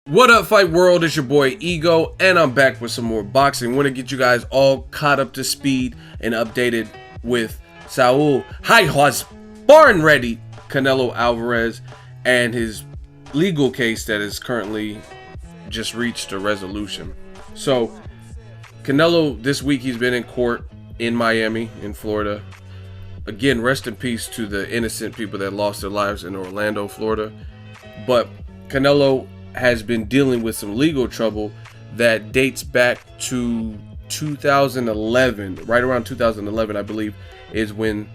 What up, fight world? It's your boy Ego, and I'm back with some more boxing. Want to get you guys all caught up to speed and updated with SAUL has barn ready Canelo Alvarez and his legal case that is currently just reached a resolution. So Canelo, this week he's been in court in Miami, in Florida. Again, rest in peace to the innocent people that lost their lives in Orlando, Florida. But Canelo has been dealing with some legal trouble that dates back to 2011. Right around 2011, I believe, is when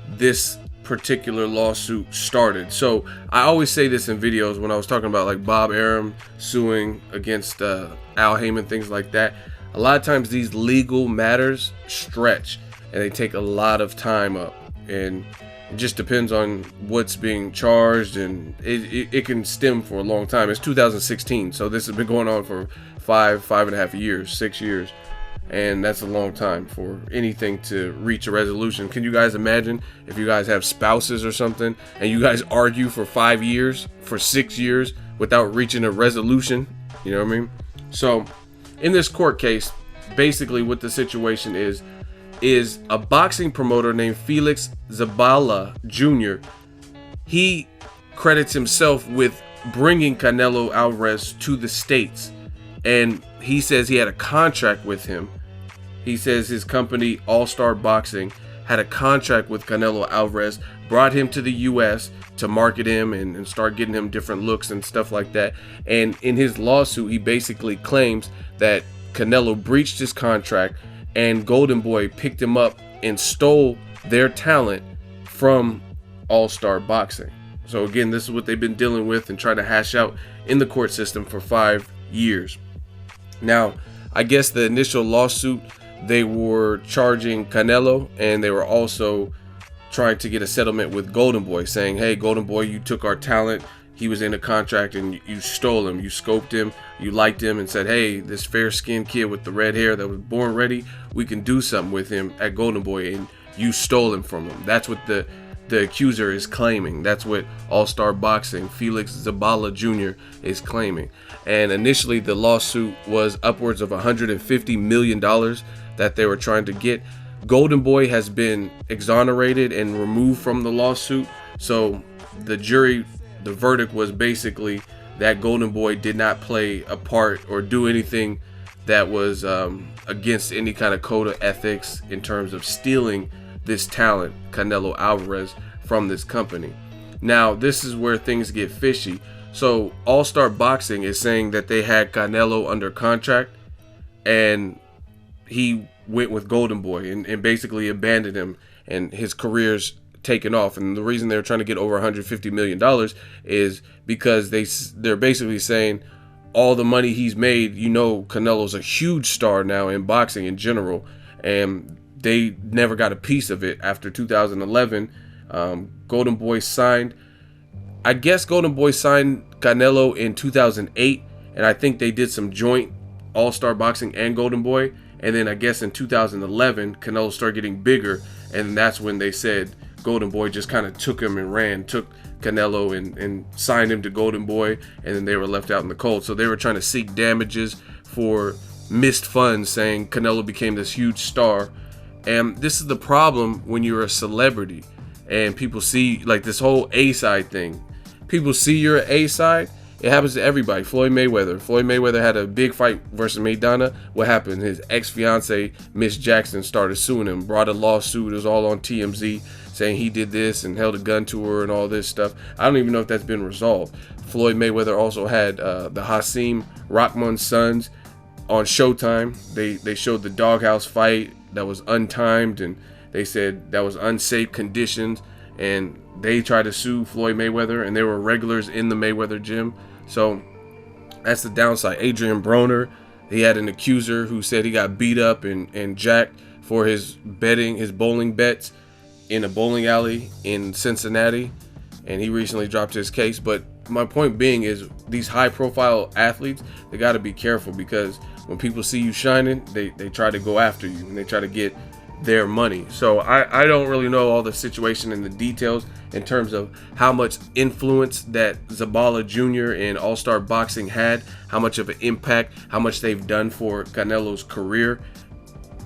this particular lawsuit started. So I always say this in videos when I was talking about like Bob Arum suing against Al Heyman, things like that. A lot of times these legal matters stretch and they take a lot of time up, and it just depends on what's being charged, and it can stem for a long time. It's 2016, so this has been going on for five and a half years, 6 years, and that's a long time for anything to reach a resolution. Can you guys imagine if you guys have spouses or something and you guys argue for 5 years, for 6 years without reaching a resolution? You know what I mean? So in this court case, basically what the situation is a boxing promoter named Felix Zabala Jr. He credits himself with bringing Canelo Alvarez to the States, and he says he had a contract with him. He says his company, All Star Boxing, had a contract with Canelo Alvarez, brought him to the US to market him and start getting him different looks and stuff like that. And in his lawsuit, he basically claims that Canelo breached his contract and Golden Boy picked him up and stole their talent from All Star Boxing. So again, this is what they've been dealing with and trying to hash out in the court system for 5 years. Now, I guess the initial lawsuit, they were charging Canelo, and they were also trying to get a settlement with Golden Boy, saying, hey, Golden Boy, you took our talent. He was in a contract and you stole him. You scoped him, you liked him, and said, hey, this fair-skinned kid with the red hair that was born ready, we can do something with him at Golden Boy, and you stole him from him. That's what the accuser is claiming. That's what All-Star Boxing, Felix Zabala Jr. is claiming. And initially the lawsuit was upwards of $150 million that they were trying to get. Golden Boy has been exonerated and removed from the lawsuit. So the verdict was basically that Golden Boy did not play a part or do anything that was against any kind of code of ethics in terms of stealing this talent, Canelo Alvarez, from this company. Now, this is where things get fishy. So All Star Boxing is saying that they had Canelo under contract and he went with Golden Boy and basically abandoned him, and his career's taken off. And the reason they're trying to get over $150 million is because they're basically saying all the money he's made, you know, Canelo's a huge star now in boxing in general, and they never got a piece of it after 2011. Golden Boy signed, I guess Golden Boy signed Canelo in 2008, and I think they did some joint All-Star Boxing and Golden Boy, and then I guess in 2011 Canelo started getting bigger, and that's when they said Golden Boy just kind of took him and ran, took Canelo and signed him to Golden Boy, and then they were left out in the cold. So they were trying to seek damages for missed funds, saying Canelo became this huge star. And this is the problem when you're a celebrity and people see, like, this whole A-side thing. People see you're an A-side. It happens to everybody. Floyd Mayweather had a big fight versus Maidana. What happened? His ex-fiance, Miss Jackson, started suing him, brought a lawsuit. It was all on TMZ, saying he did this and held a gun to her and all this stuff. I don't even know if that's been resolved. Floyd Mayweather also had the Hasim Rahman sons on Showtime. They showed the doghouse fight that was untimed, and they said that was unsafe conditions, and they tried to sue Floyd Mayweather, and they were regulars in the Mayweather gym. So that's the downside. Adrien Broner, he had an accuser who said he got beat up and jacked for his bowling bets in a bowling alley in Cincinnati, and he recently dropped his case. But my point being is, these high profile athletes, they got to be careful, because when people see you shining, they try to go after you, and they try to get their money. So I don't really know all the situation and the details in terms of how much influence that Zabala Jr. and All Star Boxing had, how much of an impact, how much they've done for Canelo's career.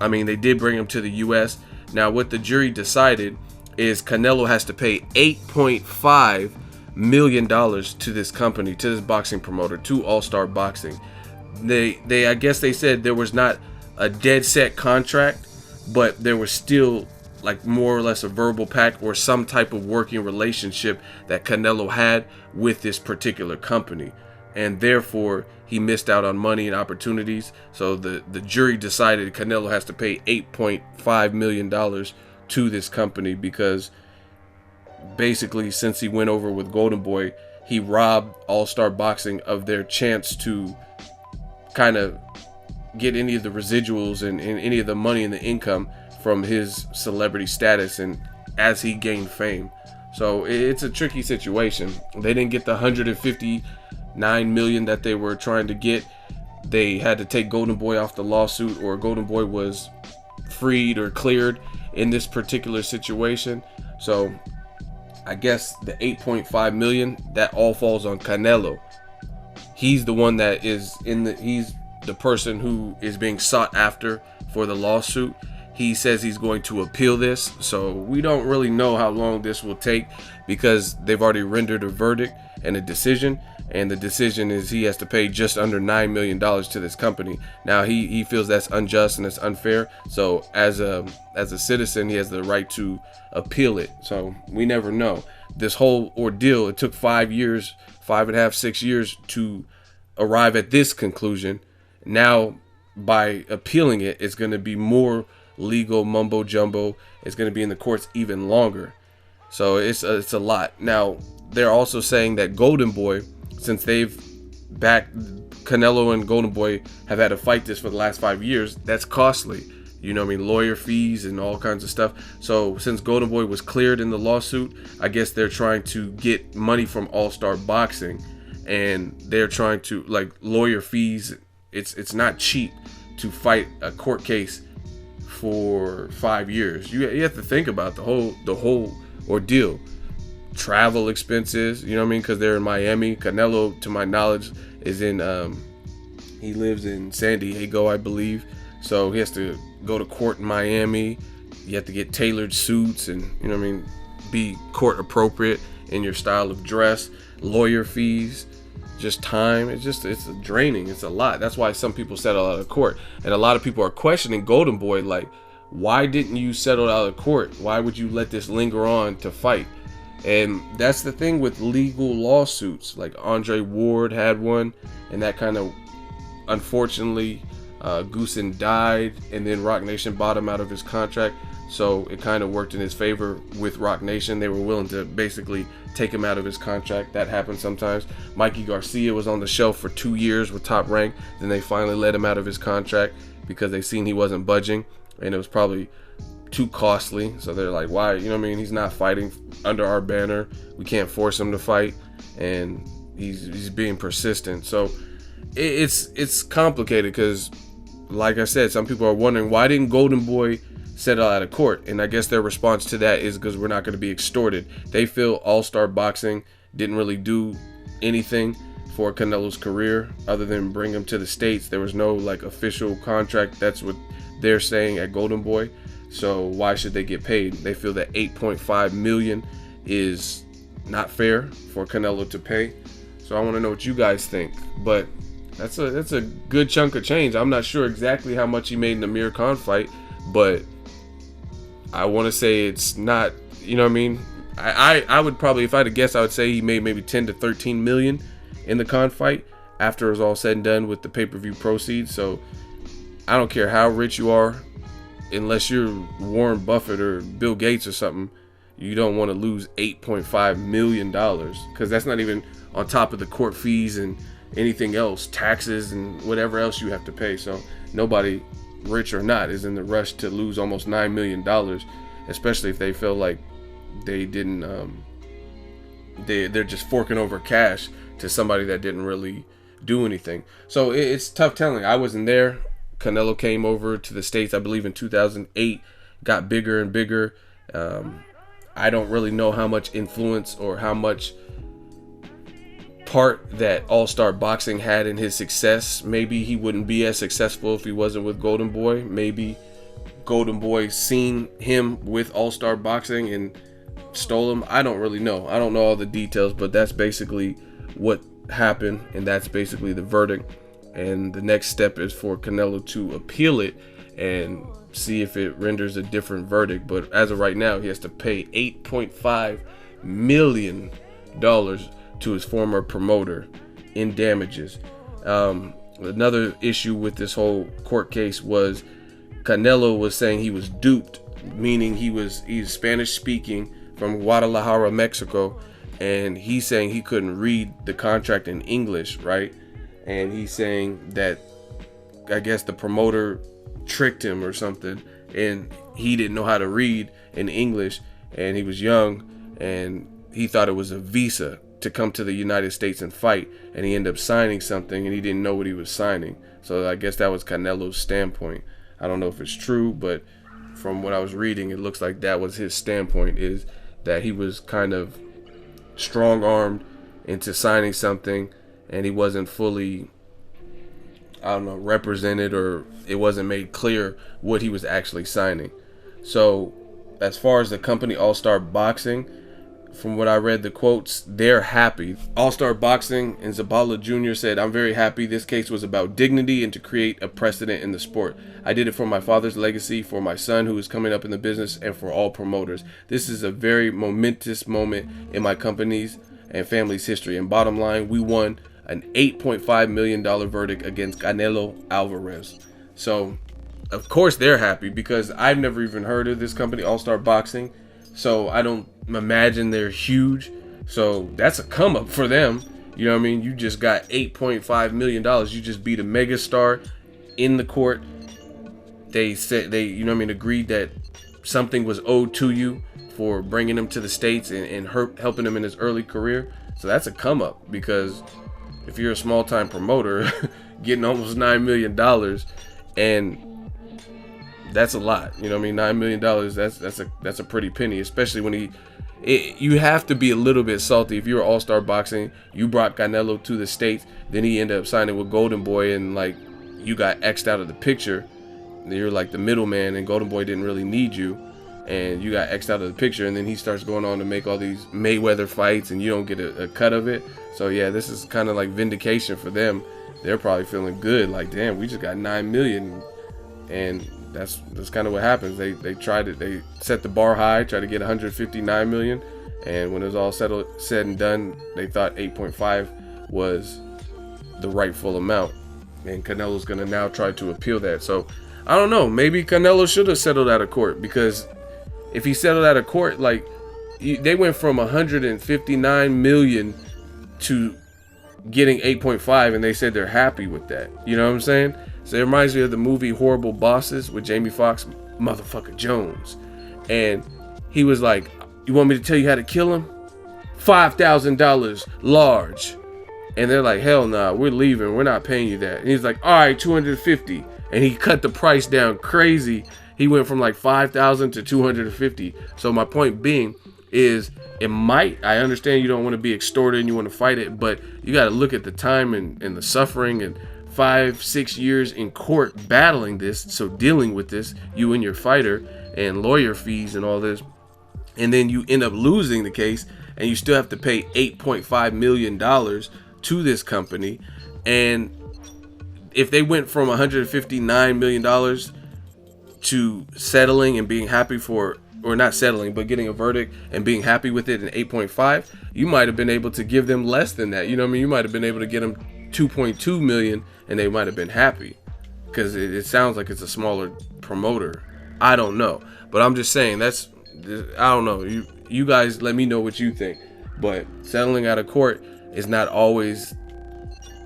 I mean, they did bring him to the U.S. Now, what the jury decided is Canelo has to pay $8.5 million to this company, to this boxing promoter, to All Star Boxing. They I guess they said there was not a dead set contract, but there was still like more or less a verbal pact or some type of working relationship that Canelo had with this particular company, and therefore he missed out on money and opportunities. So the jury decided Canelo has to pay $8.5 million to this company, because basically, since he went over with Golden Boy, he robbed All Star Boxing of their chance to kind of get any of the residuals and any of the money and the income from his celebrity status and as he gained fame. So it's a tricky situation. They didn't get the $159 million that they were trying to get. They had to take Golden Boy off the lawsuit, or Golden Boy was freed or cleared in this particular situation. So I guess the $8.5 million, that all falls on Canelo. He's the one that is he's the person who is being sought after for the lawsuit. He says he's going to appeal this, so we don't really know how long this will take, because they've already rendered a verdict and a decision, and the decision is he has to pay just under $9 million to this company. Now he feels that's unjust and it's unfair, so as a citizen, he has the right to appeal it. So we never know. This whole ordeal, it took 5 years, 5.5, 6 years to arrive at this conclusion. Now, by appealing it, it's going to be more legal mumbo jumbo. It's going to be in the courts even longer. So it's a lot. Now, they're also saying that Golden Boy, since they've backed Canelo and Golden Boy have had to fight this for the last 5 years, that's costly. You know what I mean? Lawyer fees and all kinds of stuff. So since Golden Boy was cleared in the lawsuit, I guess they're trying to get money from All Star Boxing, and they're trying to, like, lawyer fees. It's not cheap to fight a court case for 5 years. You have to think about the whole ordeal. Travel expenses, you know what I mean? Because they're in Miami. Canelo, to my knowledge, is in he lives in San Diego, I believe. So he has to go to court in Miami. You have to get tailored suits and, you know what I mean, be court appropriate in your style of dress. Lawyer fees, just time. It's draining. It's a lot. That's why some people settle out of court, and a lot of people are questioning Golden Boy, like, why didn't you settle out of court? Why would you let this linger on to fight? And that's the thing with legal lawsuits. Like Andre Ward had one, and that kind of, unfortunately, Goosen died, and then Roc Nation bought him out of his contract. So it kind of worked in his favor with Roc Nation. They were willing to basically take him out of his contract. That happens sometimes. Mikey Garcia was on the shelf for 2 years with Top Rank. Then they finally let him out of his contract because they seen he wasn't budging, and it was probably too costly. So they're like, why? You know what I mean? He's not fighting under our banner. We can't force him to fight, and he's being persistent. So it's complicated because, like I said, some people are wondering, why didn't Golden Boy settle out of court? And I guess their response to that is because we're not going to be extorted. They feel All Star Boxing didn't really do anything for Canelo's career other than bring him to the States. There was no like official contract. That's what they're saying at Golden Boy. So why should they get paid? They feel that $8.5 million is not fair for Canelo to pay. So I want to know what you guys think. But that's a good chunk of change. I'm not sure exactly how much he made in the Amir Khan fight, but I want to say it's not, you know what I mean? I would probably, if I had to guess, I would say he made maybe 10 to 13 million in the Khan fight after it was all said and done with the pay-per-view proceeds. So I don't care how rich you are, unless you're Warren Buffett or Bill Gates or something, you don't want to lose $8.5 million, because that's not even on top of the court fees and anything else, taxes and whatever else you have to pay. So nobody, rich or not, is in the rush to lose almost $9 million, especially if they feel like they didn't, they're just forking over cash to somebody that didn't really do anything. So it's tough telling. I wasn't there. Canelo came over to the States, I believe, in 2008. got bigger and bigger. I don't really know how much influence or how much part that All-Star Boxing had in his success. Maybe he wouldn't be as successful if he wasn't with Golden Boy. Maybe Golden Boy seen him with All-Star Boxing and stole him. I don't really know. I don't know all the details, but that's basically what happened, and that's basically the verdict. And the next step is for Canelo to appeal it and see if it renders a different verdict. But as of right now, he has to pay $8.5 million to his former promoter in damages. Another issue with this whole court case was Canelo was saying he was duped, meaning he's Spanish speaking from Guadalajara, Mexico, and he's saying he couldn't read the contract in English, right? And he's saying that I guess the promoter tricked him or something, and he didn't know how to read in English, and he was young, and he thought it was a visa to come to the United States and fight, and he ended up signing something, and he didn't know what he was signing. So I guess that was Canelo's standpoint. I don't know if it's true, but from what I was reading, it looks like that was his standpoint, is that he was kind of strong-armed into signing something, and he wasn't fully, I don't know, represented, or it wasn't made clear what he was actually signing. So as far as the company All-Star Boxing, from what I read the quotes, they're happy. All-Star Boxing and Zabala Jr. said, "I'm very happy. This case was about dignity and to create a precedent in the sport. I did it for my father's legacy, for my son who is coming up in the business, and for all promoters. This is a very momentous moment in my company's and family's history. And bottom line, we won an $8.5 million verdict against Canelo Alvarez." So, of course they're happy, because I've never even heard of this company, All-Star Boxing. So I don't imagine they're huge. So that's a come up for them. You know what I mean? You just got $8.5 million. You just beat a megastar in the court. They said they, you know what I mean, agreed that something was owed to you for bringing him to the States and helping him in his early career. So that's a come up, because if you're a small time promoter getting almost $9 million, and that's a lot, you know what I mean? $9 million, that's a pretty penny, especially when you have to be a little bit salty. If you're All-Star Boxing, you brought Canelo to the States, then he ended up signing with Golden Boy, and like you got X'd out of the picture. You're like the middleman, and Golden Boy didn't really need you, and you got X'd out of the picture, and then he starts going on to make all these Mayweather fights, and you don't get a cut of it. So yeah, this is kind of like vindication for them. They're probably feeling good, like, damn, we just got $9 million, and that's kind of what happens. They tried it. They set the bar high, tried to get 159 million, and when it was all said and done, they thought 8.5 was the rightful amount, and Canelo's gonna now try to appeal that. So I don't know. Maybe Canelo should have settled out of court, because if he settled out of court, like they went from 159 million to getting 8.5, and they said they're happy with that. You know what I'm saying? So it reminds me of the movie Horrible Bosses with Jamie Foxx, motherfucker Jones. And he was like, "You want me to tell you how to kill him? $5,000 large." And they're like, "Hell nah, we're leaving. We're not paying you that." And he's like, "All right, 250. And he cut the price down crazy. He went from like 5,000 to 250. So my point being is, I understand you don't want to be extorted and you want to fight it, but you got to look at the time and the suffering, and 5-6 years in court battling this, so dealing with this, you and your fighter, and lawyer fees and all this, and then you end up losing the case, and you still have to pay $8.5 million to this company. And if they went from $159 million to settling and being happy for, or not settling, but getting a verdict and being happy with it in 8.5, you might have been able to give them less than that. You know what I mean? You might have been able to get them 2.2 million, and they might have been happy, because it sounds like it's a smaller promoter. I don't know, but I'm just saying, I don't know. You guys let me know what you think. But settling out of court is not always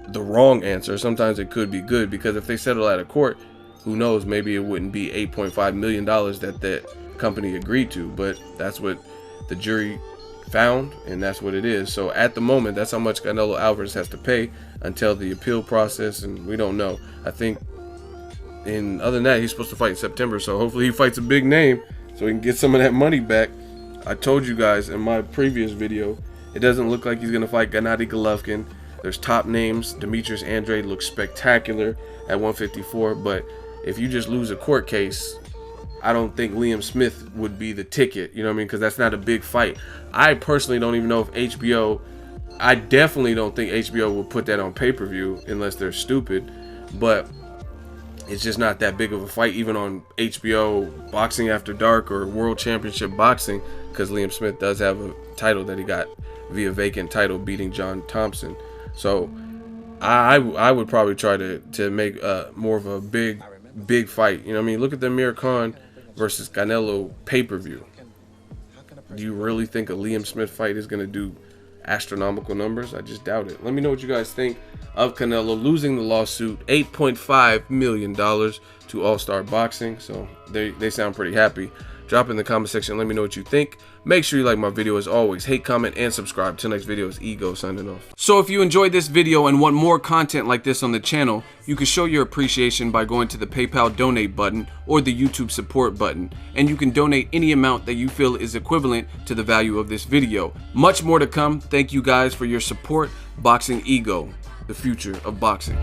the wrong answer. Sometimes it could be good, because if they settle out of court, who knows, maybe it wouldn't be $8.5 million that company agreed to, but that's what the jury found, and that's what it is. So at the moment, that's how much Canelo Alvarez has to pay until the appeal process, and we don't know. I think And other than that, he's supposed to fight in September. So hopefully he fights a big name so he can get some of that money back. I told you guys in my previous video, it doesn't look like he's going to fight Gennady Golovkin. There's top names. Demetrius Andrade looks spectacular at 154. But if you just lose a court case, I don't think Liam Smith would be the ticket. You know what I mean? Because that's not a big fight. I personally don't even know if HBO... I definitely don't think HBO will put that on pay-per-view unless they're stupid. But it's just not that big of a fight, even on HBO Boxing After Dark or World Championship Boxing, because Liam Smith does have a title that he got via vacant title, beating John Thompson. So I would probably try to make more of a big fight. You know what I mean? Look at the Amir Khan versus Canelo pay-per-view. Do you really think a Liam Smith fight is going to do astronomical numbers? I just doubt it. Let me know what you guys think of Canelo losing the lawsuit. $8.5 million to All Star Boxing. So they sound pretty happy. Drop in the comment section. Let me know what you think. Make sure you like my video as always. Hate, comment, and subscribe. Till next video is Ego signing off. So if you enjoyed this video and want more content like this on the channel, you can show your appreciation by going to the PayPal donate button or the YouTube support button. And you can donate any amount that you feel is equivalent to the value of this video. Much more to come. Thank you guys for your support. Boxing Ego, the future of boxing.